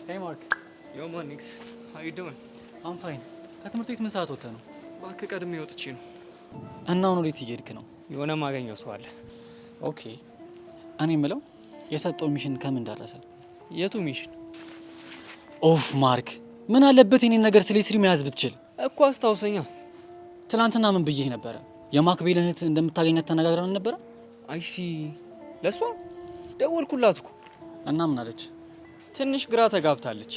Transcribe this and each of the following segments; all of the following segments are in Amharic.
Hey Mark. Yo Monix, how you doing? I'm fine. ከትምህርት ቤት ምን ሰዓት ወጥተህ ነው? እባክህ ቀድሜ ወጥቼ ነው። እና አሁን ወዴት እየሄድክ ነው? የሆነ ማገኘው ሰው አለ። ኦኬ። እኔ የምለው የሰጠው ሚሽን ከምን ደረሰ? የቱ ሚሽን? ኦፍ ማርክ፣ ምን አለበት የኔን ነገር ስለ ስሪ መያዝ ብትችል እኮ አስታውሰኛ። ትናንትና ምን ብዬህ ነበረ? የማክቤልን እህት እንደምታገኛት ተነጋግረን ነበረ። አይሲ ለሷ ደወልኩላት እኮ። እና ምን አለች? ትንሽ ግራ ተጋብታለች።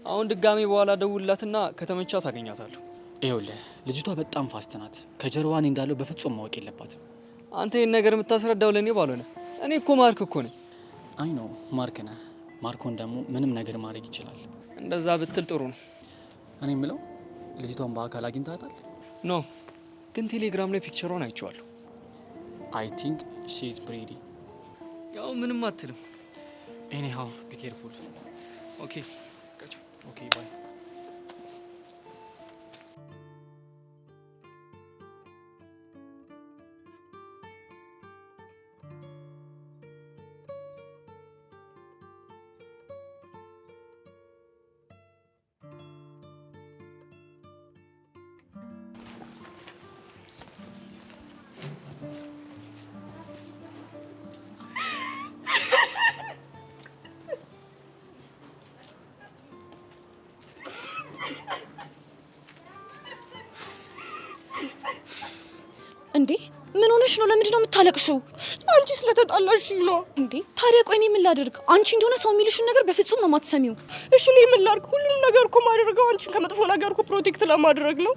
አሁን ድጋሜ በኋላ ደውልላትና ከተመቻት አገኛታለሁ። ይኸውልህ ልጅቷ በጣም ፋስት ናት። ከጀርባ እኔ እንዳለው በፍጹም ማወቅ የለባትም። አንተ ይሄን ነገር የምታስረዳው ለኔ ባልሆነ። እኔ እኮ ማርክ እኮ ነኝ። አይ ነው ማርክ ነህ። ማርኮን ደግሞ ምንም ነገር ማድረግ ይችላል። እንደዛ ብትል ጥሩ ነው። እኔ የምለው ልጅቷን በአካል አግኝታታል? ኖ፣ ግን ቴሌግራም ላይ ፒክቸሯን አይቼዋለሁ። አይ ቲንክ ሺ ኢዝ ፕሪቲ። ያው ምንም አትልም። ኤኒሃው ቢ ኬርፉል። ኦኬ ኦኬ ባይ። እንዴ ምን ሆነሽ ነው? ለምንድን ነው የምታለቅሽው? አንቺ ስለተጣላሽ ነው እንዴ? ታዲያ ቆይ እኔ ምን ላድርግ? አንቺ እንደሆነ ሰው የሚልሽን ነገር በፍጹም ነው የማትሰሚው። እሺ እኔ ምን ላድርግ? ሁሉም ነገር እኮ ማድረገው አንቺን ከመጥፎ ነገር እኮ ፕሮቴክት ለማድረግ ነው።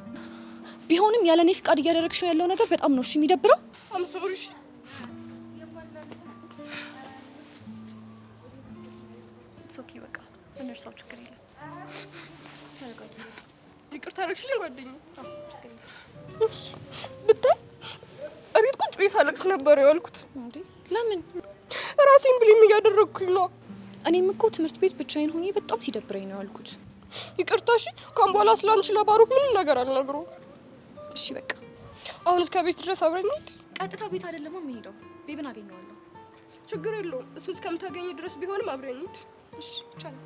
ቢሆንም ያለ እኔ ፍቃድ እያደረግሽው ያለው ነገር በጣም ነው እሺ የሚደብረው። አም ሶሪ። እሺ ኦኬ በቃ እንርሳው፣ ችግር የለም። ተረጋጊ። ይቅርታ አደረግሽልኝ ጓደኛዬ? ችግር የለም። እሺ ብታይ እቤት ቁጭ ብዬ ሳለቅስ ነበር ያልኩት። እንዴ ለምን? ራሴን ብሌም እያደረግኩኝ ነው። እኔም እኮ ትምህርት ቤት ብቻዬን ሆኜ በጣም ሲደብረኝ ነው ያልኩት። ይቅርታ እሺ። ካሁን በኋላ ስላንቺ ለባሩክ ምንም ነገር አልነግረውም። እሺ በቃ አሁን እስከ ቤት ድረስ አብረን እንሂድ። ቀጥታ ቤት አይደለም የምሄደው፣ ቤብን አገኘዋለሁ። ችግር የለውም። እሱ እስከምታገኝ ድረስ ቢሆንም አብረን እንሂድ። እሺ ይቻላል።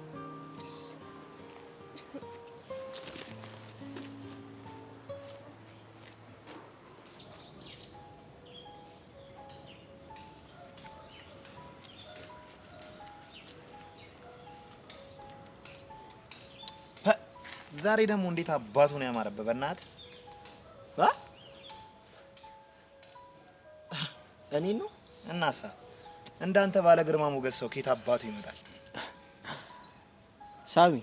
ዛሬ ደግሞ እንዴት አባቱ ነው ያማረበት በእናት እኔ ነው እናሳ እንዳንተ ባለ ግርማ ሞገስ ሰው ከየት አባቱ ይመጣል? ሳሚ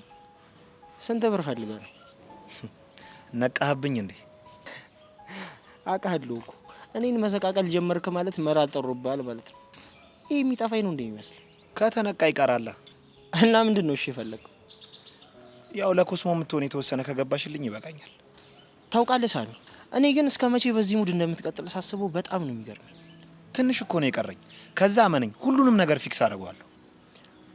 ስንት ብር ፈልገህ ነው? ነቃህብኝ እንዴ? አውቃለሁ እኮ እኔን መሰቃቀል ጀመርክ ማለት መራል ጠሩብሃል ማለት ነው። ይሄ የሚጠፋኝ ነው እንደሚመስል። ከተነቃ ይቀራል። እና ምንድን ነው እሺ የፈለገው? ያው ለኮስሞ የምትሆን የተወሰነ ከገባሽልኝ ይበቃኛል። ታውቃለህ ሳሚ፣ እኔ ግን እስከ መቼ በዚህ ሙድ እንደምትቀጥል ሳስበው በጣም ነው የሚገርመኝ። ትንሽ እኮ ነው የቀረኝ። ከዛ አመነኝ ሁሉንም ነገር ፊክስ አደርገዋለሁ።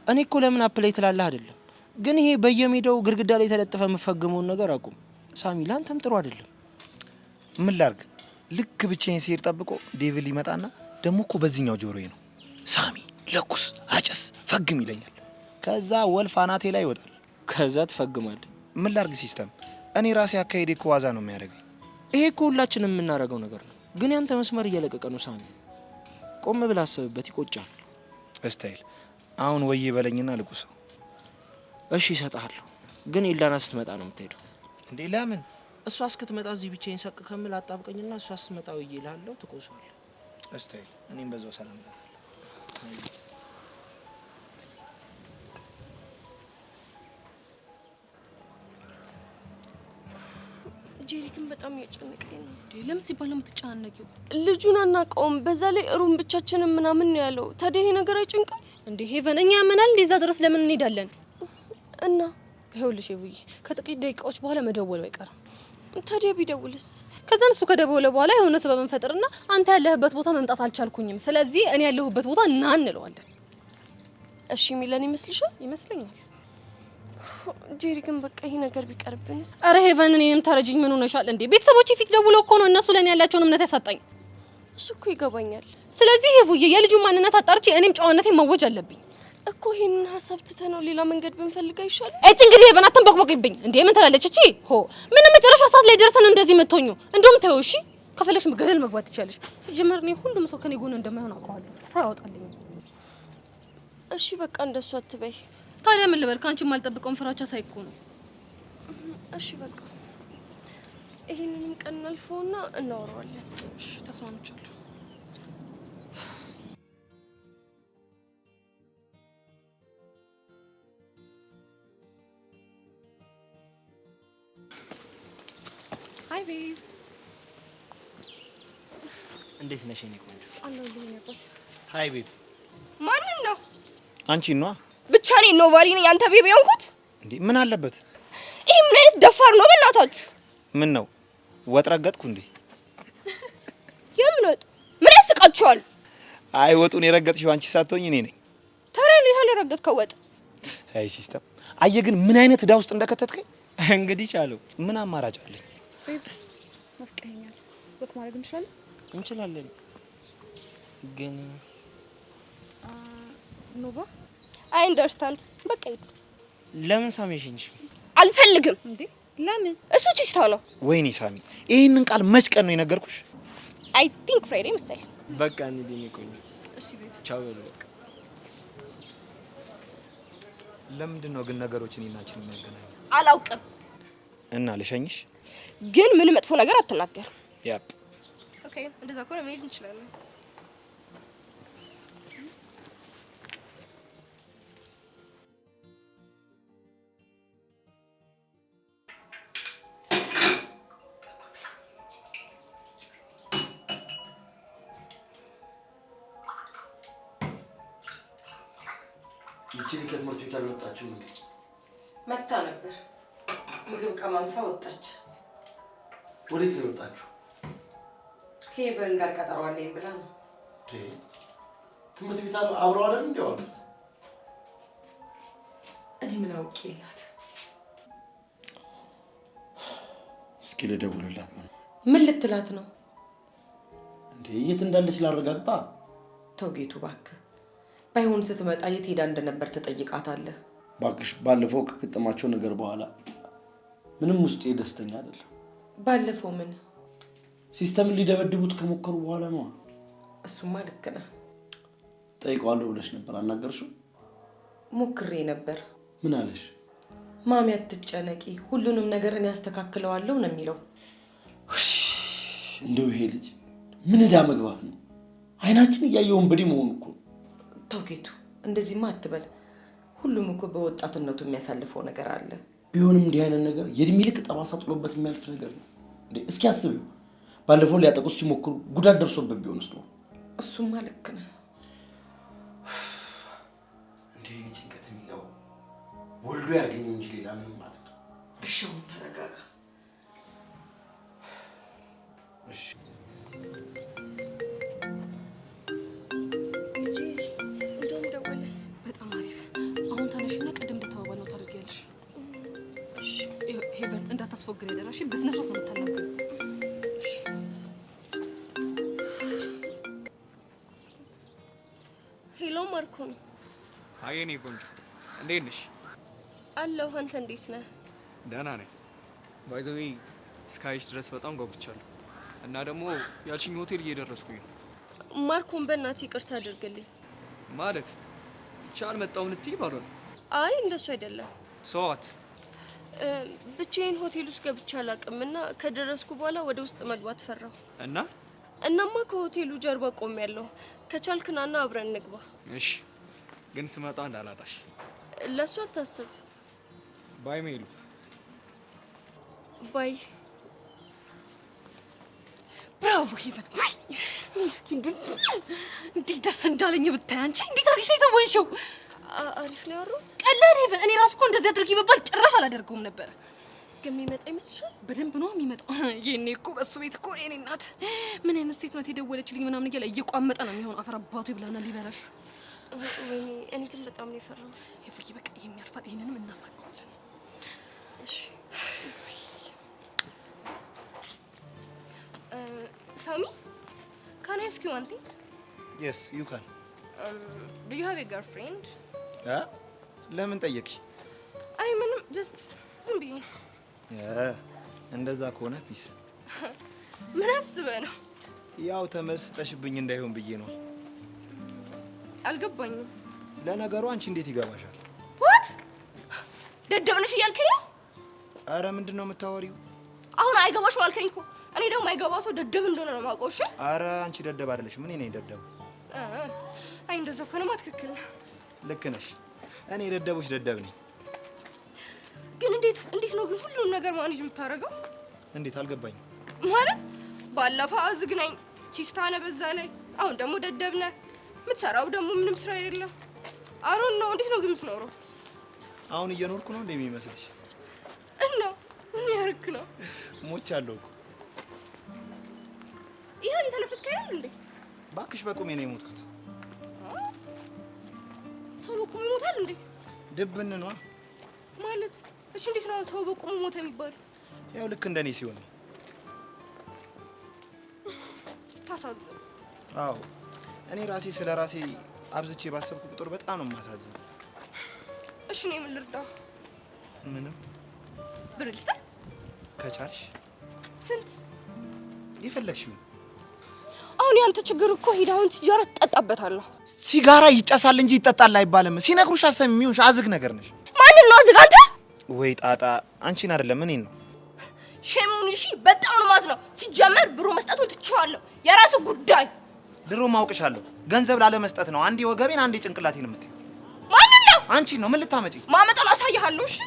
እኔ እኮ ለምን አፕላይ ትላለህ አይደለም፣ ግን ይሄ በየሜዳው ግድግዳ ላይ ተለጥፈ የምፈግመውን ነገር አቁም ሳሚ። ላንተም ጥሩ አይደለም። ምን ላርግ? ልክ ብቻዬን ሲሄድ ጠብቆ ዴቪል ይመጣና ደግሞ እኮ በዚህኛው ጆሮዬ ነው ሳሚ ለኩስ፣ አጭስ፣ ፈግም ይለኛል። ከዛ ወልፍ አናቴ ላይ ይወጣል። ከዛ ትፈግማለህ። ምን ላርግ ሲስተም? እኔ ራሴ አካሄዴ እኮ ዋዛ ነው የሚያደርገኝ። ይሄ እኮ ሁላችንም የምናደርገው ነገር ነው፣ ግን ያንተ መስመር እየለቀቀ ነው ሳሚ። ቆም ብለህ አስብበት፣ ይቆጫል። እስታይል አሁን ወይ በለኝና ልቁሰው። እሺ እሰጥሃለሁ፣ ግን ኢላና ስትመጣ ነው የምትሄደው። እንዴ ለምን? እሷ እስክትመጣ እዚህ ብቻዬን ሰቅ ከምል አጣብቀኝና እሷ ስትመጣ ወይ እልሃለሁ፣ ትቆሰዋለህ። እስታይል እኔም በዛው ሰላም እላታለሁ። ጄሪ ግን በጣም እያጨነቀኝ ነው። ለምን ሲባል ነው የምትጨናነቂው? ልጁን አናውቀውም። በዛ ላይ ሩም ብቻችንን ምናምን ነው ያለው። ታዲያ ይሄ ነገር አይጨንቅም እንዴ? ሄቨን እኛ ያመናል እንደዛ ድረስ ለምን እንሄዳለን? እና ይኸውልሽ ይውይ ከጥቂት ደቂቃዎች በኋላ መደወሉ አይቀርም። ታዲያ ቢደውልስ? ከዛን እሱ ከደወለ በኋላ የሆነ ሰበብ እንፈጥርና አንተ ያለህበት ቦታ መምጣት አልቻልኩኝም፣ ስለዚህ እኔ ያለሁበት ቦታ ና እንለዋለን። እሺ የሚለን ይመስልሻል? ይመስለኛል። ጄሪ ግን በቃ ይሄ ነገር ቢቀርብንስ? አረ ሄቨን እኔንም ተረጅኝ። ምን ሆነሻል እንዴ? ቤተሰቦቼ ፊት ደውለው እኮ ነው እነሱ ለኔ ያላቸውን እምነት ያሳጣኝ። እሱ እኮ ይገባኛል። ስለዚህ ሄቡዬ የልጁን ማንነት አጣርቼ እኔም ጨዋነቴን ማወጅ አለብኝ። እኮ ይሄንን ሀሳብ ትተነው ሌላ መንገድ ብንፈልግ አይሻልም? እጭ እንግዲህ በናተን በቅበቅብኝ እንዴ ምን ትላለች እቺ? ሆ ምን መጨረሻ ሰዓት ላይ ደርሰን እንደዚህ መተኙ? እንደውም ተይው እሺ። ከፈለግሽ ገደል መግባት ትችያለሽ። ሲጀመር እኔ ሁሉም ሰው ከኔ ጎን እንደማይሆን አውቀዋለሁ። ታያወጣልኝ። እሺ በቃ እንደሱ አትበይ። ታዲያ ምን ልበል? ካንቺ የማልጠብቀውን ፍራቻ ሳይኮ ነው። እሺ በቃ ይሄንንም ቀን እናልፈውና እናወራዋለን። እሺ ተስማምቻለሁ። ሃይ ቤብ። እንዴት ነሽ የኔ ቆንጆ? አለሁልኝ ነበር። ሃይ ቤብ። ማንን ነው? አንቺን ነዋ። ብቻ እኔ ኖባሪ ነኝ አንተ ቤቢ የሆንኩት? እንዴ ምን አለበት? ይሄ ምን አይነት ደፋር ነው በእናታችሁ? ምን ነው ወጥ ረገጥኩ እንዴ? የምን ወጥ? ምን ያስቃችኋል? አይ ወጡን የረገጥሽው አንቺ ሳትሆኝ እኔ ነኝ። ታዲያ ነው ያለ ረገጥከው ወጥ? አይ ሲስተም አየ ግን ምን አይነት ዕዳ ውስጥ እንደከተትከኝ። እንግዲህ ቻለው። ምን አማራጭ አለኝ? ናፍቀኸኛል። ወጥ ማድረግ እንችላለን ግን ኖቫ አይ አንደርስታንድ። በቃ ይሄዱ። ለምን ሳሜሽኝሽ? አልፈልግም። እንዴ ለምን? እሱ ቺስታ ነው። ወይኔ ሳሚ ይሄንን ቃል መች ቀን ነው የነገርኩሽ? አይ ቲንክ ፍራይዴ መሰለኝ። በቃ እንዴ ቆይ። እሺ ቤቢ ቻው በሉ በቃ። ለምንድን ነው ግን ነገሮችን እናችን የሚያገናኙ? አላውቅም። እና ልሸኝሽ? ግን ምን መጥፎ ነገር አትናገርም። ያፕ ኦኬ እንደዛ ከሆነ መሄድ እንችላለን። ይቺ ከትምህርት ቤት አልወጣችም እንዴ? መታ ነበር። ምግብ ቀማምሳ ወጣች። ወዴት ነው የወጣችሁ? ሄቨን ጋር ቀጠሮ አለኝ ብላ ነው። ትምህርት ቤት አብረው አይደል እንዴ ዋሉት? እኔ ምን አውቄላት? እስኪ ልደውልላት ነው። ምን ልትላት ነው እንዴ? የት እንዳለች ላረጋግጣ። ተውጌቱ እባክህ፣ ባይሆን ስትመጣ የት ሄዳ እንደነበር ትጠይቃታለህ። ባክሽ ባለፈው ከከተማቸው ነገር በኋላ ምንም ውስጤ ደስተኛ አይደለም። ባለፈው ምን ሲስተምን ሊደበድቡት ከሞከሩ በኋላ ነው። እሱማ ልክ ነህ። ጠይቀዋለሁ ብለሽ ነበር አልናገርሽው? ሞክሬ ነበር። ምን አለሽ? ማሚ አትጨነቂ፣ ሁሉንም ነገር እኔ ያስተካክለዋለሁ ነው የሚለው። እንደው ይሄ ልጅ ምን ዕዳ መግባት ነው? አይናችን እያየውን በዲ መሆኑ እኮ። ተውጌቱ እንደዚህማ አትበል። ሁሉም እኮ በወጣትነቱ የሚያሳልፈው ነገር አለ። ቢሆንም እንዲህ አይነት ነገር የእድሜ ልክ ጠባሳ ጥሎበት የሚያልፍ ነገር ነው እንዴ። እስኪ አስቢው፣ ባለፈው ሊያጠቁት ሲሞክሩ ጉዳት ደርሶበት ቢሆንስ ነው? እሱማ ልክ ነህ። እንዴ እኔ ጭንቀት የሚገባው ወልዶ ያገኘው እንጂ ሌላ ምንም ማለት ነው። እሺ አሁን ተረጋጋ። እሺ እንደውም ደወለ። በጣም አሪፍ። አሁን ተነሽና ቀደም እንደተባባልነው ታደርጊያለሽ። እሺ ሄቨን እንዳታስፎግሪ ያደራሽ በስነ ስርዓት ነው የምታናግሪው። ሄሎ ማርኮ ነው። አይ እኔ ቆንጆ እንዴት ነሽ? አለሁ። አንተ እንዴት ነህ? ደህና ነኝ። ባይ ዘ ዌይ እስካይሽ ድረስ በጣም ጓጉቻለሁ እና ደግሞ ያልሽኝ ሆቴል እየደረስኩኝ ነው። ማርኮን በእናትህ ይቅርታ አድርግልኝ። ማለት ቻል መጣውን እትይ ባልሆነ። አይ እንደሱ አይደለም። ሰዋት ብቻዬን ሆቴል ውስጥ ገብቼ አላውቅምና ከደረስኩ በኋላ ወደ ውስጥ መግባት ፈራሁ። እናማ ከሆቴሉ ጀርባ ቆሜያለሁ። ከቻልክናና አብረን እንግባ። እሺ፣ ግን ስመጣ እንዳላጣሽ። ለሱ አታስብ። ባይ ሜሉ። ባይ። ብራቮ ሄቨን። እንዴት ደስ እንዳለኝ ብታይ። አንቺ እንዴት አድርገሽ የተወንሽው? አሪፍ ነው ያወራሁት። ቀላል ሄቨን። እኔ ራሱ እኮ እንደዚህ አድርጊ በባል ጭራሽ አላደርገውም ነበር። ግን የሚመጣ ይመስልሻል? በደንብ ነው የሚመጣው። የኔ እኮ በሱ ቤት እኮ የኔ እናት ምን አይነት ሴት ናት የደወለችልኝ ምናምን እያለ እየቋመጠ ነው የሚሆን። አፈር አባቱ ይብላና ሊበላሽ። ወይኔ እኔ ግን በጣም ነው የፈራሁት። ይፍርዬ በቃ የሚያልፋት ይሄንንም እናሳካዋለን። እሺ ሳሚ can I ask you one thing? Yes, you can. Do you have a girlfriend? ለምን ጠየቅሽ? አይ ምንም ጀስት ዝም ብዬ ነው። እንደዛ ከሆነ ፒስ። ምን አስበህ ነው? ያው ተመስጠሽብኝ እንዳይሆን ብዬ ነው። አልገባኝም። ለነገሩ አንቺ እንዴት ይገባሻል? ዋት ደደብ ነሽ እያልከኝ ነው? አረ ምንድን ነው የምታወሪው? አሁን አይገባሽም አልከኝ እኮ። እኔ ደግሞ አይገባ ሰው ደደብ እንደሆነ ነው የማውቀው። እሺ አረ አንቺ ደደብ አይደለሽም፣ እኔ ነኝ ደደብ። አይ እንደዛ ከሆነማ ትክክል ነህ። ልክ ነሽ። እኔ ደደቦች ደደብ ነኝ። ግን እንዴት ነው ግን ሁሉንም ነገር ማኔጅ የምታደርገው? እንዴት አልገባኝም። ማለት ባለፈው አዝግናኝ ቺስታ ነህ፣ በዛ ላይ አሁን ደግሞ ደደብ ነህ። የምትሰራው ደግሞ ምንም ስራ የለም። አሮን ነው። እንዴት ነው ግን የምትኖረው? አሁን እየኖርኩ ነው እንደሚመስልሽ? እና ምን ያርክ ነው? ሞቻለሁ እኮ። ይሄን የተነፈስክ አይደል እንዴ? ባክሽ በቁሜ ነው የሞትኩት። ሰው በቁሙ ይሞታል እንዴ? ድብን ነዋ ማለት። እሺ እንዴት ነው ሰው በቁሙ ሞተ የሚባለው? ያው ልክ እንደኔ ሲሆን ነው። ስታሳዝን። አዎ እኔ ራሴ ስለ ራሴ አብዝቼ ባሰብኩ ቁጥር በጣም ነው የማሳዝን። እሺ እኔ ምን ልርዳህ? ምንም። ብር ልስጥህ ከቻልሽ። ስንት? የፈለግሽው። አሁን ያንተ ችግር እኮ ሂድ አሁን ሲጋራ ትጠጣበታለህ። ሲጋራ ይጨሳል እንጂ ይጠጣል አይባልም። ሲነግሩሽ አሰሚውሽ አዝግ ነገር ነሽ። ማንን ነው አዝግ? አንተ ወይ ጣጣ። አንቺን አይደለም እኔን ነው። ሸሙን። እሺ በጣም ነው ማዝነው። ሲጀመር ብሩ መስጠቱን ትቼዋለሁ። የራሱ ጉዳይ። ድሮ ማውቅሻለሁ። ገንዘብ ላለ መስጠት ነው። አንዴ ወገቤን አንዴ ጭንቅላቴን የምትይው ማንን ነው? አንቺን ነው። ምን ልታመጪ? ማመጣውን አሳይሃለሁ። እሺ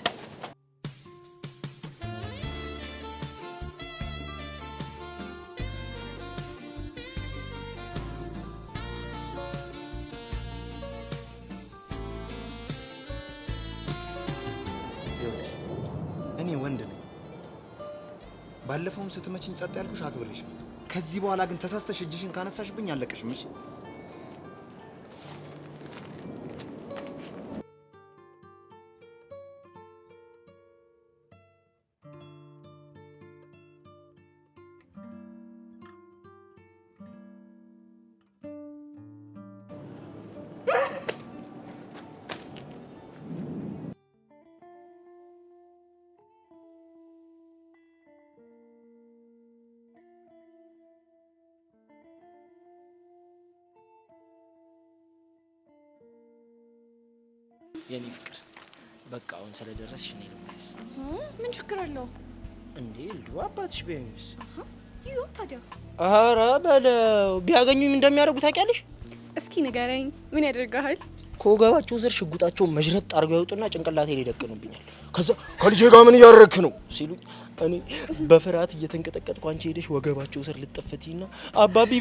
እኔ ወንድ ነኝ። ባለፈውም ስትመችኝ ጸጥ ያልኩሽ አክብሬሽ ነው። ከዚህ በኋላ ግን ተሳስተሽ እጅሽን ካነሳሽብኝ አለቀሽም። እሺ የኔ ፍቅር በቃ አሁን ስለደረስሽ እኔ ልመለስ። ምን ችግር አለው እንዴ? ልዱ አባትሽ ቢያዩኝስ? ይሁ ታዲያ። ኧረ በለው ቢያገኙኝ እንደሚያደርጉ ታውቂያለሽ? እስኪ ንገረኝ፣ ምን ያደርጋል? ከወገባቸው ስር ሽጉጣቸውን መዥረጥ አድርገው ያወጡና ጭንቅላቴ ላይ ይደቅኑብኛል። ከዛ ከልጄ ጋር ምን እያደረግክ ነው ሲሉኝ እኔ በፍርሃት እየተንቀጠቀጥኩ አንቺ ሄደሽ ወገባቸው ስር ልጥፍቲና አባቢ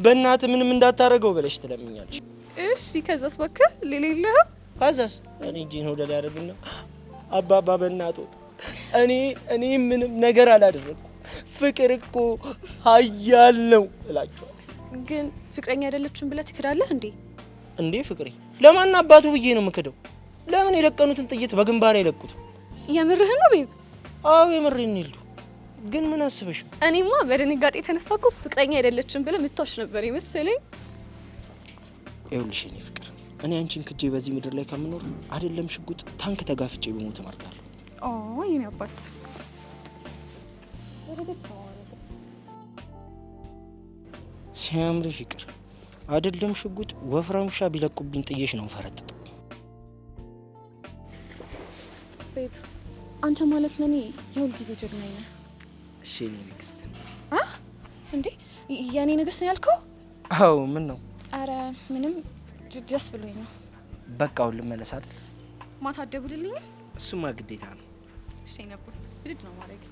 በእናትህ ምንም እንዳታረገው ብለሽ ትለምኛለሽ። እሺ ከዛስ? እባክህ ሌላ ከዛስ እኔ እጄን ወደ ላይ አደርግና አባባ በእናትህ እኔ ምንም ነገር አላደረኩም፣ ፍቅር እኮ ኃያል ነው እላቸዋለሁ። ግን ፍቅረኛ አይደለችም ብለህ ትክዳለህ እንዴ? እንዴ ፍቅሬ ለማን አባቱ ብዬ ነው የምክደው? ለምን የደቀኑትን ጥይት በግንባር አይለቁት? የምርህን ነው ቤብ? አዎ የምሬን ነው። ግን ምን አስበሽ? እኔማ በድንጋጤ የተነሳ እኮ ፍቅረኛ አይደለችም ብለህ ምታሽ ነበር ይመስለኝ። ይኸውልሽ የኔ ፍቅር እኔ አንቺን ክጄ በዚህ ምድር ላይ ከምኖር አይደለም ሽጉጥ ታንክ ተጋፍጬ በሞት እመርጣለሁ። ኦ የኔ አባት ሲያምርሽ ይቅር አይደለም ሽጉጥ ወፍራም ውሻ ቢለቁብኝ ጥዬሽ ነው ፈረጥጠው። ቤብ አንተ ማለት ለኔ የሁል ጊዜ ጀግናዬ ነህ። እሺ የኔ ንግስት። እንዴ የኔ ንግስት ነው ያልከው? አዎ ምን ነው? አረ ምንም ደስ ብሎኝ ነው። በቃ አሁን ልመለስ አይደል? ማታ አትደውልልኝ? እሱማ ግዴታ ነው። እሺ የኔ አባት ውድድ ነው ማድረግ።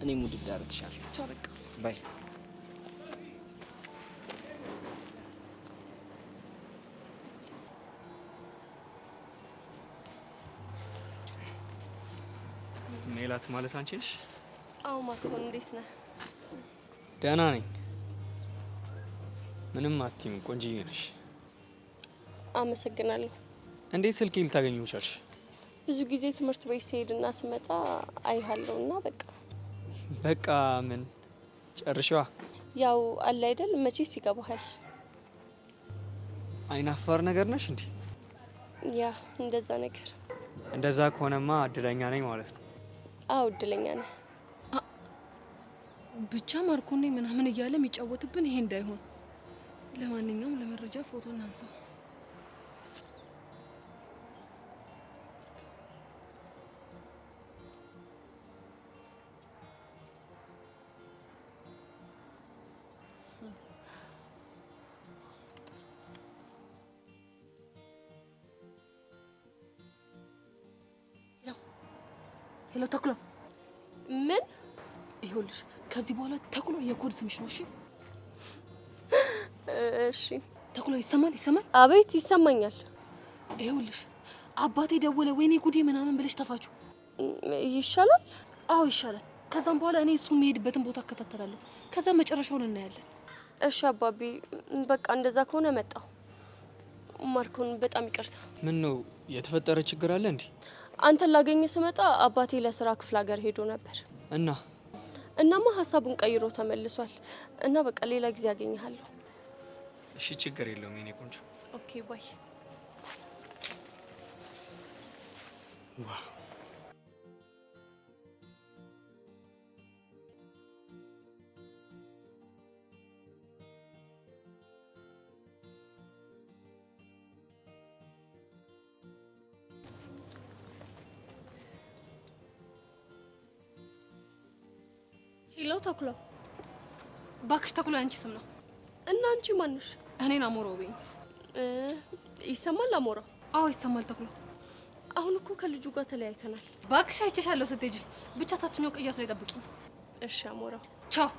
እኔም ውድድ አደርግሻለሁ። ቻው በቃ ባይ። ሜላት ማለት አንቺ ነሽ? አዎ ማርኮን፣ እንዴት ነህ? ደህና ነኝ። ምንም አትይም፣ ቆንጆዬ ነሽ። አመሰግናለሁ። እንዴት ስልኬ ልታገኚው ቻልሽ? ብዙ ጊዜ ትምህርት ቤት ስሄድና ስመጣ አይሃለሁና በቃ ምን ጨርሻዋ። ያው አለ አይደል መቼስ ይገባሃል። አይናፋር ነገር ነሽ እንዴ? ያ እንደዛ ነገር። እንደዛ ከሆነማ እድለኛ ነኝ ማለት ነው። አዎ እድለኛ ነኝ። ብቻ ማርኮኔ ምናምን እያለ የሚጫወትብን ይሄ እንዳይሆን። ለማንኛውም ለመረጃ ፎቶ እናንሳው። ሄሎ ተኩላ። ምን? ይኸውልሽ ከዚህ በኋላ ተኩላ የኮድ ስምሽ ነው። እሺ እሺ። ተኩላ ይሰማል? ይሰማል? አቤት ይሰማኛል። ይኸውልሽ አባቴ ደወለ ወይኔ ጉዴ ምናምን ብለሽ ተፋችሁ ይሻላል? አዎ ይሻላል። ከዛም በኋላ እኔ እሱ የሚሄድበትን ቦታ እከታተላለሁ። ከዛ መጨረሻውን እናያለን። እሺ አባቢ፣ በቃ እንደዛ ከሆነ መጣሁ። ማርኮን በጣም ይቅርታ። ምን ነው የተፈጠረ ችግር አለ እንዴ? አንተን ላገኝ ስመጣ አባቴ ለስራ ክፍለ ሀገር ሄዶ ነበር እናማ ሀሳቡን ቀይሮ ተመልሷል። እና በቃ ሌላ ጊዜ አገኘሃለሁ። እሺ ችግር የለውም የኔ ቆንጆ። ኦኬ ባይ። ሄሎ ተኩላ። ባክሽ ተኩላ ያንቺ ስም ነው። እና አንቺ ማንሽ? እኔን አሞራው በይኝ። ይሰማል አሞራ? አዎ ይሰማል ተኩላ። አሁን እኮ ከልጁ ጋር ተለያይተናል። ባክሽ አይቼሻለሁ ስትሄጂ። ብቻ ታችኛው ቅያስ ላይ ጠብቂኝ። እሺ አሞራ። ቻው።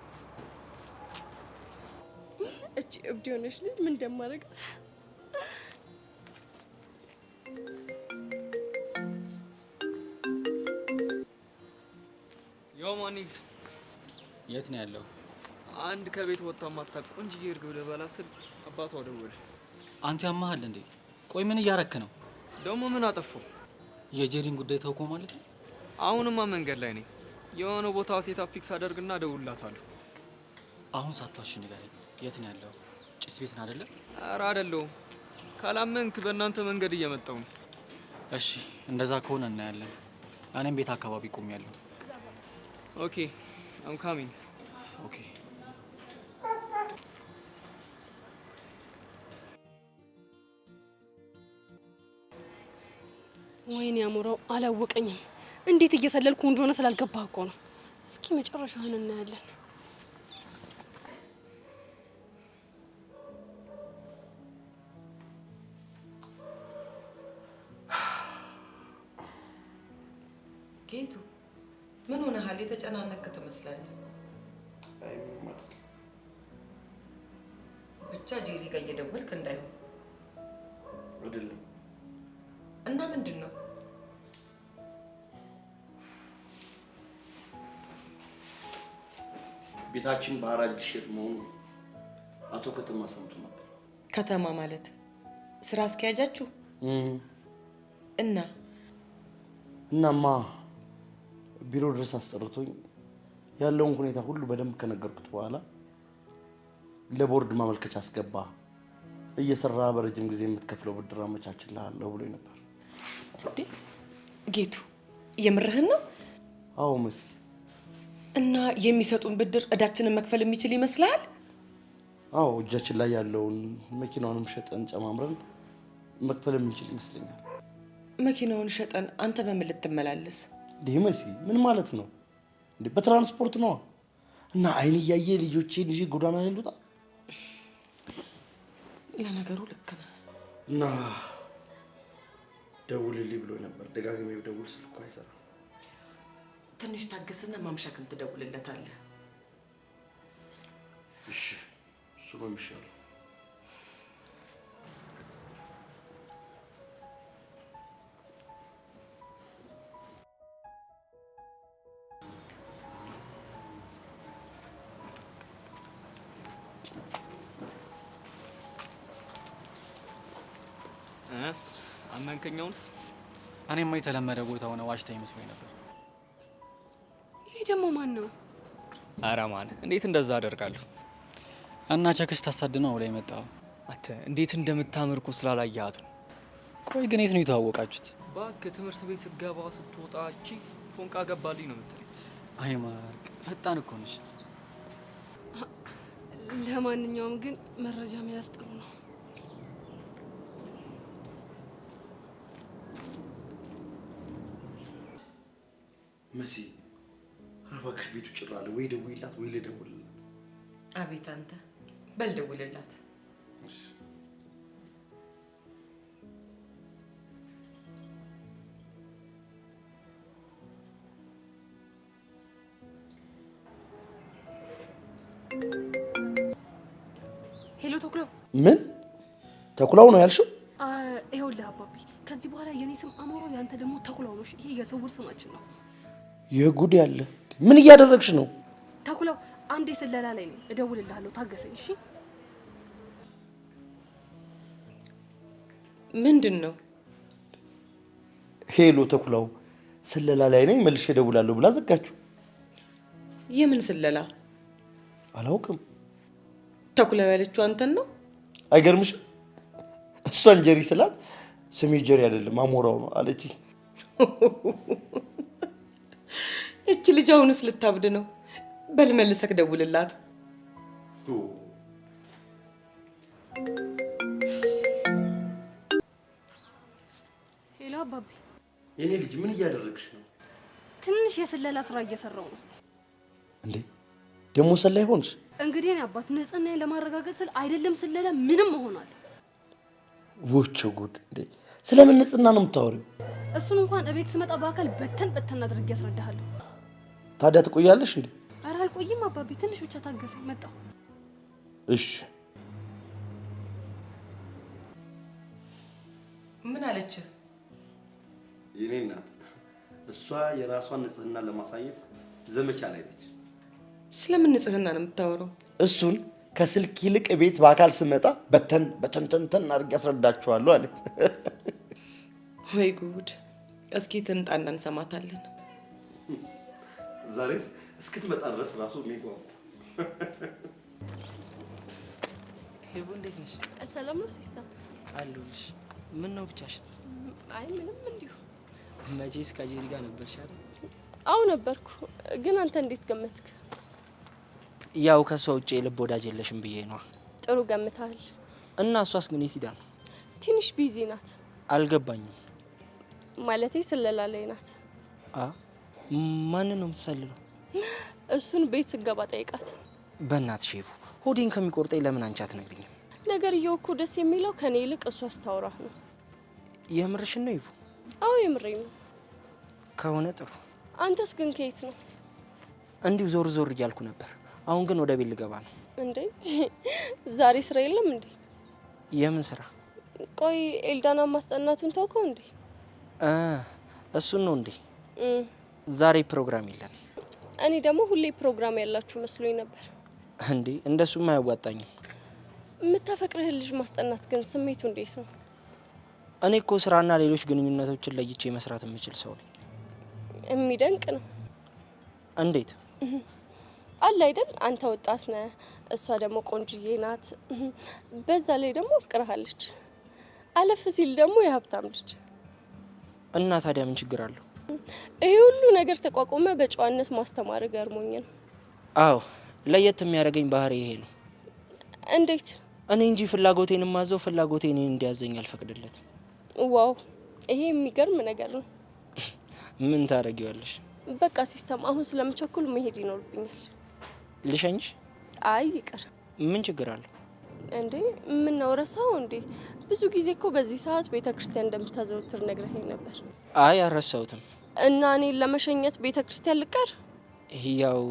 እቺ እብድ ሆነሽ ልጅ ምን እንደማደርግ ያው ማኒክስ የት ነው ያለው? አንድ ከቤት ወጣ ማታውቅ ቆንጅዬ እርግብ ልበላ ስል አባቷ ደወለ። አንተ ያማሃል እንዴ? ቆይ ምን እያረክ ነው? ደግሞ ምን አጠፋው? የጄሪን ጉዳይ ተውኮ ማለት ነው? አሁንማ መንገድ ላይ ነኝ። የሆነ ቦታ ሴታ ፊክስ አደርግና እደውልላታለሁ። አሁን ሳትዋሽ ንገረኝ፣ የት ነው ያለው? ጭስ ቤት ነው አይደለ? ኧረ አይደለሁም። ካላመንክ በእናንተ መንገድ እየመጣሁ ነው። እሺ እንደዛ ከሆነ እናያለን። እኔም ቤት አካባቢ ቆሜያለሁ። ኦኬ አም ካሚንግ። ኦኬ ወይኔ አሞራው አላወቀኝም። እንዴት እየሰለልኩ እንደሆነ ስላልገባህ እኮ ነው። እስኪ መጨረሻህን እናያለን። ጌቱ ምን ሆነሃል? የተጨናነቅክ ትመስላለህ። ብቻ ጄሪ ጋር እየደወልክ እንዳይሆን አይደለም። እና ምንድን ነው? ቤታችን በሐራጅ ሊሸጥ መሆኑ አቶ ከተማ ሰምቶ ነበር። ከተማ ማለት ስራ አስኪያጃችሁ? እናማ ቢሮ ድረስ አስጠርቶኝ ያለውን ሁኔታ ሁሉ በደንብ ከነገርኩት በኋላ ለቦርድ ማመልከቻ አስገባ፣ እየሰራ በረጅም ጊዜ የምትከፍለው ብድር አመቻችልሃለሁ ብሎኝ ነበር። እንዴ ጌቱ የምርህን ነው? አዎ መሲ። እና የሚሰጡን ብድር እዳችንን መክፈል የሚችል ይመስልሃል? አዎ እጃችን ላይ ያለውን መኪናውንም ሸጠን ጨማምረን መክፈል የምንችል ይመስለኛል። መኪናውን ሸጠን አንተ በምን ልትመላለስ? እንዴ መሲ ምን ማለት ነው? እንዴ በትራንስፖርት ነው። እና አይን እያየ ልጆቼን ይዤ ጎዳና ላይ ልውጣ? ለነገሩ ልክ ነህ። እና ደውልልኝ ብሎ ነበር። ደጋግሜ ብደውል ስልኩ አይሰራም። ትንሽ ታገስና ማምሻክን ትደውልለታለህ። እሺ እሱ ነው የሚሻለው። አመንከኛውንስ? እኔማ የተለመደ ቦታ ሆነ ዋሽታ ይመስለኝ ነበር። ይሄ ደግሞ ማን ነው? ኧረ ማን? እንዴት እንደዛ አደርጋለሁ? እና ቸክሽ ታሳድነው ላይ መጣው። አንተ እንዴት እንደምታምርኩ ስላላያት ነው። ቆይ ግን የት ነው የተዋወቃችሁት? እባክህ ትምህርት ቤት ስትገባ ስትወጣ እቺ ፎንቃ ገባልኝ ነው የምትለኝ። አይ ማርክ ፈጣን እኮ ነሽ። ለማንኛውም ግን መረጃ መያዝ ጥሩ ነው። መሲ እባክሽ ቤቱ ጭር አለ። ወይ ደውይላት ወይ ልደውልላት። አቤት አንተ በል ደውልላት። ሄሎ ተኩላው። ምን ተኩላው ነው ያልሽው? ይኸውልህ አባቢ ከዚህ በኋላ የኔ ስም አሞሮ ያንተ ደግሞ ተኩላው ነው። ይሄ የስውር ስማችን ነው። የጉድ ያለ ምን እያደረግሽ ነው? ተኩላው አንዴ ስለላ ላይ ነኝ፣ እደውልልሃለሁ። ታገሰኝ እሺ? ምንድን ነው? ሄሎ ተኩላው ስለላ ላይ ነኝ መልሼ እደውላለሁ ብላ ዘጋችሁ። የምን ስለላ? አላውቅም። ተኩላው ያለችው አንተን ነው? አይገርምሽም? እሷን ጀሪ ስላት ስሜ ጀሪ አይደለም አሞራው ነው አለች። እቺ ልጅ አሁንስ ልታብድ ነው። በል መልሰክ ደውልላት። ሄሎ አባቢ። የኔ ልጅ ምን እያደረግሽ ነው? ትንሽ የስለላ ስራ እየሰራው ነው። እንዴ ደግሞ ሰላይ ሆንሽ? እንግዲህ እኔ አባት ንጽህናዬን ለማረጋገጥ ስል አይደለም ስለላ ምንም እሆናለሁ። ወቾ ጉድ! እንዴ ስለምን ንጽህና ነው የምታወሪው? እሱን እንኳን እቤት ስመጣ በአካል በተን አድርጌ ያስረዳሃለሁ። ታዲያ ትቆያለሽ እንዴ? ኧረ አልቆይም አባቢ፣ ትንሽ ብቻ ታገሰኝ፣ መጣሁ። እሺ። ምን አለች? የኔ እናት እሷ የራሷን ንጽህና ለማሳየት ዘመቻ ላይ ነች። ስለምን ንጽህና ነው የምታወራው? እሱን ከስልክ ይልቅ ቤት በአካል ስመጣ በተን አድርጌ ያስረዳችኋለሁ አለች። ወይ ጉድ! እስኪ ትምጣና እንሰማታለን። ዛሬ እስክትመጣ ድረስ ራሱ የሚጓጉ። ሄቡ እንዴት ነሽ? ሰላም ነው ሲስተር? አለሁልሽ። ምን ነው ብቻሽን? አይ ምንም እንዲሁ። መቼስ ከጄሪ ጋር ነበርሽ አይደል? አዎ ነበርኩ። ግን አንተ እንዴት ገመትክ? ያው ከሷ ውጪ የልብ ወዳጅ የለሽም ብዬ ነው። ጥሩ ገምተሃል። እና እሷስ ግን የት ሄዳ ነው? ትንሽ ቢዚ ናት። አልገባኝም። ማለቴ ስለላ ላይ ናት። ማንን ነው የምትሰልለው? እሱን ቤት ስገባ ጠይቃት። በእናትሽ ሼፉ ሆዴን ከሚቆርጠኝ ለምን አንቺ አትነግሪኝም? ነገርየው እኮ ደስ የሚለው ከኔ ይልቅ እሷ አስታውራህ ነው። የምርሽን ነው ይፉ? አዎ የምሬኝ ነው። ከሆነ ጥሩ። አንተስ ግን ከየት ነው? እንዲሁ ዞር ዞር እያልኩ ነበር። አሁን ግን ወደ ቤት ልገባ ነው። እንዴ ዛሬ ስራ የለም እንዴ? የምን ስራ? ቆይ ኤልዳና ማስጠናቱን ተውከው እንዴ? እሱን ነው እንዴ? ዛሬ ፕሮግራም የለን። እኔ ደግሞ ሁሌ ፕሮግራም ያላችሁ መስሎኝ ነበር። እንዴ እንደሱም አያዋጣኝም። የምታፈቅርህ ልጅ ማስጠናት ግን ስሜቱ እንዴት ነው? እኔ እኮ ስራና ሌሎች ግንኙነቶችን ለይቼ መስራት የምችል ሰው ነኝ። የሚደንቅ ነው። እንዴት? አለ አይደል? አንተ ወጣት ነህ፣ እሷ ደግሞ ቆንጅዬ ናት። በዛ ላይ ደግሞ አፍቅርሃለች። አለፍ ሲል ደግሞ የሀብታም ልጅ። እና ታዲያ ምን ችግር አለው? ይሄ ሁሉ ነገር ተቋቁመ በጨዋነት ማስተማር ገርሞኝ ነው። አዎ ለየት የሚያደርገኝ ባህሪ ይሄ ነው። እንዴት? እኔ እንጂ ፍላጎቴን ማዘው ፍላጎቴን እንዲያዘኝ አልፈቅድለትም። ዋው ይሄ የሚገርም ነገር ነው። ምን ታደርጊዋለሽ? በቃ ሲስተም፣ አሁን ስለምቸኩል መሄድ ይኖርብኛል። ልሸኝሽ? አይ ይቅር። ምን ችግር አለው? እንዴ ምን ነው ረሳው እንዴ? ብዙ ጊዜ እኮ በዚህ ሰዓት ቤተክርስቲያን እንደምታዘወትር ነግረኸኝ ነበር። አይ አልረሳሁትም። እና እኔን ለመሸኘት ቤተክርስቲያን ልቀር? ያው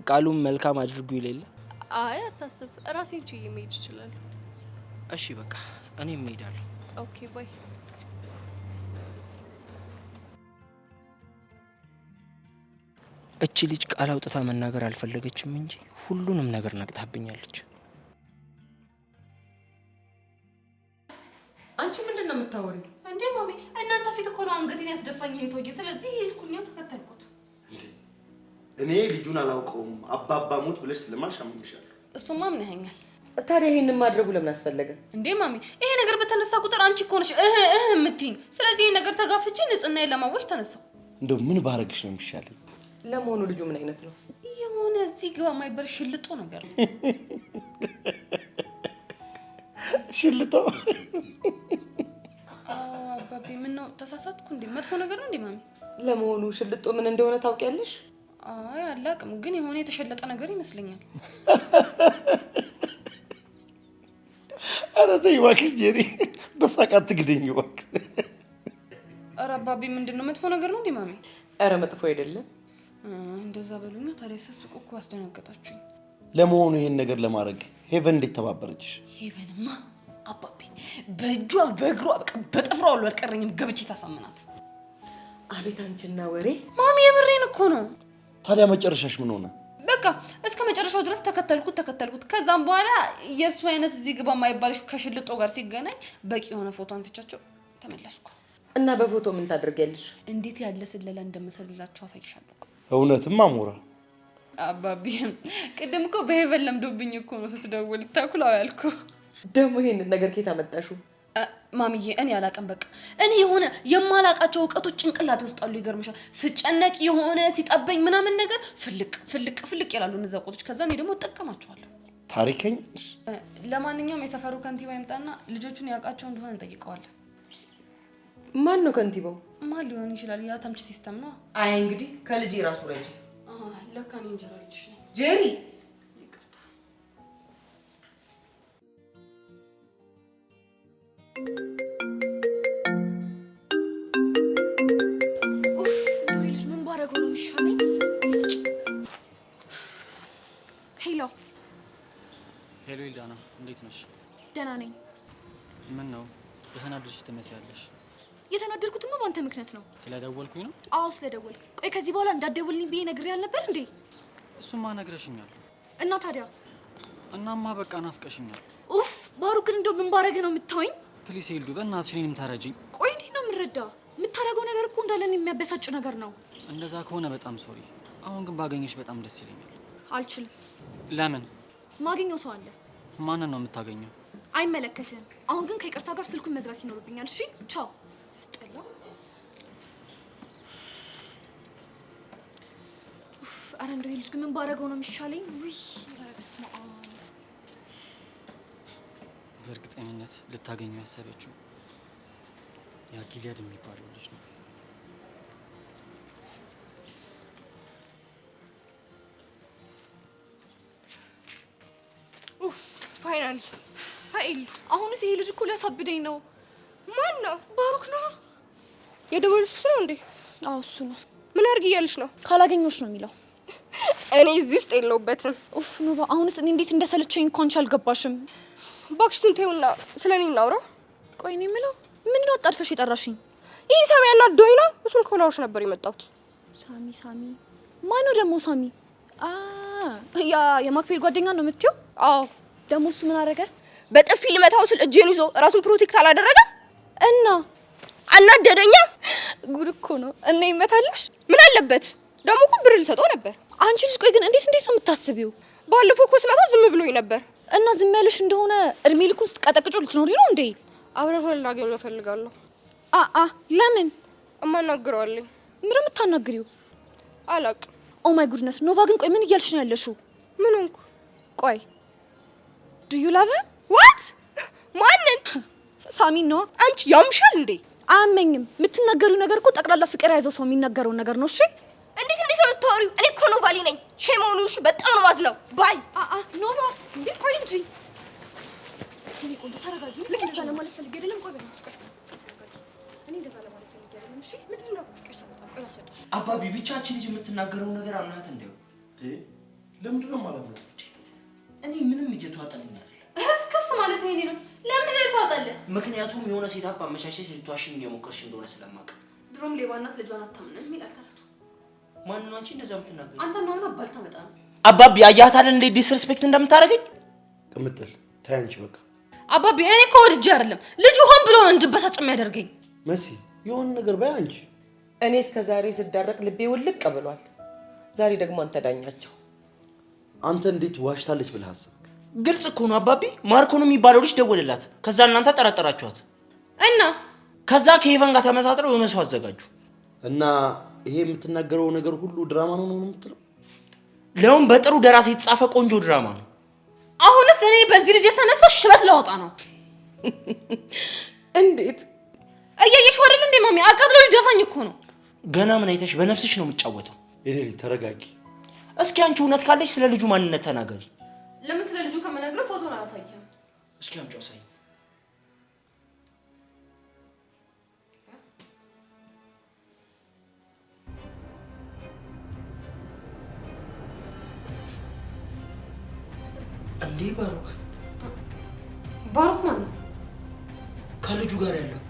ቃሉን መልካም አድርጉ ይሌለ። አይ አታስብ፣ ራሴን ችዬ መሄድ እችላለሁ። እሺ በቃ እኔም እሄዳለሁ። ኦኬ ባይ። እቺ ልጅ ቃል አውጥታ መናገር አልፈለገችም እንጂ ሁሉንም ነገር ነቅታብኛለች። አንቺ ምንድን ነው የምታወሪው? እንዴ ማሚ፣ እናንተ ፊት እኮ ነው አንገቴን ያስደፋኝ ይሄ ሰውዬ። ስለዚህ ሄድኩኝ፣ ተከተልኩት። እኔ ልጁን አላውቀውም አባባ ሞት ብለሽ ስለማልሽ አምንሻለሁ። እሱማ አምነኸኛል። ታዲያ ይሄንን ማድረጉ ለምን አስፈለገ እንዴ? ማሚ ይሄ ነገር በተነሳ ቁጥር አንቺ እኮ ነሽ የምትይኝ። ስለዚህ ይሄ ነገር ተጋፍቼ ንጽህናዬን ለማወጅ ተነሳው። እንደው ምን ባረግሽ ነው የሚሻለኝ? ለመሆኑ ልጁ ምን አይነት ነው? የሆነ እዚህ ግባ የማይባል ሽልጦ ነገር ነው። ሽልጦ? አባቤ ምን ነው ተሳሳትኩ እንዴ? መጥፎ ነገር ነው እንዴ ማሚ? ለመሆኑ ሽልጦ ምን እንደሆነ ታውቂያለሽ? አይ አላውቅም፣ ግን የሆነ የተሸለጠ ነገር ይመስለኛል። ኧረ ተይ እባክሽ ጄሪ፣ በሳቅ አትግደኝ እባክሽ። ኧረ አባቤ ምንድነው? መጥፎ ነገር ነው እንዴ ማሚ? ኧረ መጥፎ አይደለም። እንደዛ በሉኛ። ታዲያ ስስቁ እኮ አስደነገጣችሁኝ። ለመሆኑ ይሄን ነገር ለማድረግ ሄቨን እንዴት ተባበረችሽ? ሄቨንማ አባቤ በእጇ በእግሯ በቃ በጥፍሯ ሁሉ አልቀረኝም ገብቼ ሳሳምናት። አቤት አንቺና ወሬ! ማሚ የምሬን እኮ ነው። ታዲያ መጨረሻሽ ምን ሆነ? በቃ እስከ መጨረሻው ድረስ ተከተልኩት። ከዛም በኋላ የሱ አይነት እዚህ ግባ የማይባል ከሽልጦ ጋር ሲገናኝ በቂ የሆነ ፎቶ አንስቻቸው ተመለስኩ። እና በፎቶ ምን ታደርጊያለሽ? እንዴት ያለ ስለላ እንደመሰልላችሁ አሳይሻለሁ። እውነትም አሞራ አባቢ ቅድም እኮ በሄቨን ለምዶብኝ እኮ ነው ስትደውል ታኩላው ያልኩ። ደግሞ ይሄንን ነገር ከየት አመጣሽው? ማሚዬ እኔ አላውቅም። በቃ እኔ የሆነ የማላውቃቸው እውቀቶች ጭንቅላቴ ውስጥ አሉ። ይገርምሻል፣ ስጨነቅ የሆነ ሲጠበኝ ምናምን ነገር ፍልቅ ይላሉ እነዛ እውቀቶች። ከዛ እኔ ደግሞ እጠቀማቸዋለሁ። ታሪከኛ ነሽ። ለማንኛውም የሰፈሩ ከንቲባ ይምጣና ልጆቹን ያውቃቸው እንደሆነ እንጠይቀዋለን። ማን ነው ከንቲባው? ማን ሊሆን ይችላል? ያ ተምች ሲስተም ነው። አይ እንግዲህ ከልጄ ራሱ ረጂ። ለካ እኔ እንጀራ ልጅሽ ነኝ። ጄሪ ልጅ ምን ባረገው ነው የሚሻለኝ? ሄሎ ኢልዳና፣ እንዴት ነሽ? ደህና ነኝ። ምን ነው የተናደድሽ ትመስያለሽ? የተናደድኩትማ በአንተ ምክንያት ነው። ስለደወልኩኝ ነው? አዎ ስለደወልክ። ቆይ ከዚህ በኋላ እንዳትደውልልኝ ብዬ ነግሬ አልነበር እንዴ? እሱማ ነግረሽኛል። እና ታዲያ? እናማ በቃ ናፍቀሽኛል። ኡፍ ባሩክ፣ እንደው ምን ባረገ ነው የምታወኝ? ፕሊስ ሄልዱ፣ በእናትሽ እኔንም ተረጂኝ። ቆይ እንዴት ነው የምረዳ? የምታረገው ነገር እኮ እንዳለን የሚያበሳጭ ነገር ነው። እንደዛ ከሆነ በጣም ሶሪ። አሁን ግን ባገኘሽ በጣም ደስ ይለኛል። አልችልም። ለምን? ማገኘው ሰው አለ። ማንን ነው የምታገኘው? አይመለከትህም። አሁን ግን ከይቅርታ ጋር ስልኩን መዝጋት ይኖርብኛል። እሺ ቻው። ተስጠላ። ኧረ እንደው ይሄ ልጅ ግን ምን ባረገው ነው የሚሻለኝ? ውይ ኧረ በስመ አብ። በእርግጠኝነት ልታገኘው ያሰበችው ያ ጊሊያድ የሚባለው ልጅ ነው። ኡፍ ፋይናሊ ሀይሉ። አሁንስ ይሄ ልጅ እኮ ሊያሳብደኝ ነው። ማን ነው? ባሩክ ነው። የደወልሽ እሱ ነው እንዴ? አዎ እሱ ነው። ምን አድርግ እያልሽ ነው? ካላገኘሁሽ ነው የሚለው። እኔ እዚህ ውስጥ የለሁበትም። ኡፍ ኖቫ፣ አሁንስ እኔ እንዴት እንደሰለቸኝ እንኳን አንቺ አልገባሽም። እባክሽ ተይውና ስለ እኔ እናውራ። ቆይ እኔ የምለው ምንድን ነው አጣድፈሽ የጠራሽኝ? ይህ ሳሚ ያናዶኝ ነው። እሱን ከላውሽ ነበር የመጣሁት። ሳሚ ማነው ደግሞ ሳሚ? ያ የማክቤል ጓደኛ ነው የምትይው? አዎ። ደግሞ እሱ ምን አደረገ? በጥፊ ልመታው ስል እጄን ይዞ ራሱን ፕሮቴክት አላደረገ እና አናደደኛ። ጉድ እኮ ነው። እና ይመታለሽ? ምን አለበት? ደግሞ እኮ ብር ልሰጠው ነበር። አንቺ ልጅ ቆይ ግን እንዴት ነው የምታስቢው? ባለፈው እኮ ስመታው ዝም ብሎኝ ነበር። እና ዝም ያለሽ እንደሆነ እድሜ ልኩን ስትቀጠቅጮ ልትኖሪ ነው እንዴ? አብረን ሆነን ላገኘው እፈልጋለሁ። ለምን? እማናግረዋለኝ። ምንድን ነው የምታናግሪው? አላውቅም። ኦ ማይ ጉድነስ ኖቫ፣ ግን ቆይ ምን እያልሽ ነው ያለሽው? ምን ሆንኩ? ቆይ ዱ ዩ ላቭ ሂም? ዋት? ማንን? ሳሚን ነው። አንቺ ያምሻል እንዴ? አያመኝም። የምትናገሪው ነገር እኮ ጠቅላላ ፍቅር ያዘው ሰው የሚናገረውን ነገር ነው። እሺ እንዴት ነው የምታወሪው? እኔ እኮ ኖቫ ነኝ። ሼም ኦን ዩ። በጣም ነው ማዝነው። ባይ ኖቫ። እንዴ ቆይ እንጂ እኔ ቆንጆ ተረጋጊ። ልክ እንደዛ ለማለት ፈልጌ አይደለም። ቆይ በእናትሽ ቆይ እኔ እንደዛ ለማለት ፈልጌ አይደለም። እሺ ምንድን ነው? ቆይ ላስረዳሽ። አባቢ ብቻችን ልጅ የምትናገረው ነገር አምናት እንደው ለምንድን ነው ማለት ነው? እኔ ምንም እየተዋጠልኝ አይደለም። እስክስ ማለት ይሄ ነው። ለምን ልትዋጣለህ? ምክንያቱም የሆነ ሴታፕ አመሻሸሽ ልትዋሽኝ እየሞከርሽ እንደሆነ ስለማውቅ። ድሮም ሌባ እናት ልጇን አታምንም ይላል ተረቱ። ማን ነው አንቺ እንደዛ የምትናገሪው? አንተ ነው አባል ታመጣ ነው። አባቢ አያታል እንዴ ዲስሪስፔክት እንደምታደርገኝ? ቅምጥል ታይ አንቺ በቃ አባቢ እኔ እኮ ወድጄ አይደለም። ልጁ ሆን ብሎ ነው እንድበሳጭ የሚያደርገኝ። መሲ የሆነ ነገር ባይ አንቺ። እኔ እስከ ዛሬ ስዳረቅ ልቤ ውልቅ ብሏል። ዛሬ ደግሞ አንተ ዳኛቸው። አንተ እንዴት ዋሽታለች ብለህ አሰብክ? ግልጽ እኮ ነው አባቢ። ማርኮ ነው የሚባለው ልጅ ደወለላት። ከዛ እናንተ ጠረጠራችኋት እና ከዛ ከሄቨን ጋር ተመሳጥረው የሆነ ሰው አዘጋጁ እና ይሄ የምትናገረው ነገር ሁሉ ድራማ ነው የምትለው? ለውን በጥሩ ደራሲ የተጻፈ ቆንጆ ድራማ ነው። አሁንስ እኔ በዚህ ልጅ የተነሳ ሽበት ላወጣ ነው። እንዴት? እያየሽው አይደል እንዴ ማሚ? አቃጥሎ ሊደፋኝ እኮ ነው። ገና ምን አይተሽ? በነፍስሽ ነው የምትጫወተው። ኤሌሊ ተረጋጊ። እስኪ አንቺ እውነት ካለሽ ስለ ልጁ ማንነት ተናገሪ። ለምን ስለ ልጁ ከመነግረው ፎቶን አላሳየም? እስኪ አምጪው አሳይ። እንዴ ባሩክ ባሩክ ማን ነው? ከልጁ ጋር ያለው